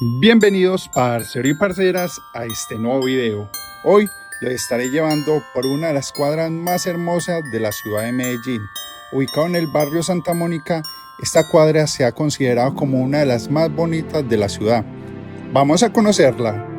Bienvenidos parceros y parceras a este nuevo video. Hoy les estaré llevando por una de las cuadras más hermosas de la ciudad de Medellín. Ubicado en el barrio Santa Mónica, esta cuadra se ha considerado como una de las más bonitas de la ciudad. Vamos a conocerla.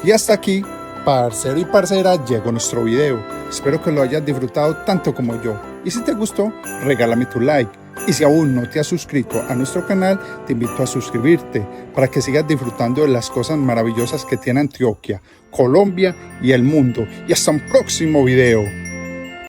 Y hasta aquí, parcero y parcera, llegó nuestro video. Espero que lo hayas disfrutado tanto como yo. Y si te gustó, regálame tu like. Y si aún no te has suscrito a nuestro canal, te invito a suscribirte para que sigas disfrutando de las cosas maravillosas que tiene Antioquia, Colombia y el mundo. Y hasta un próximo video.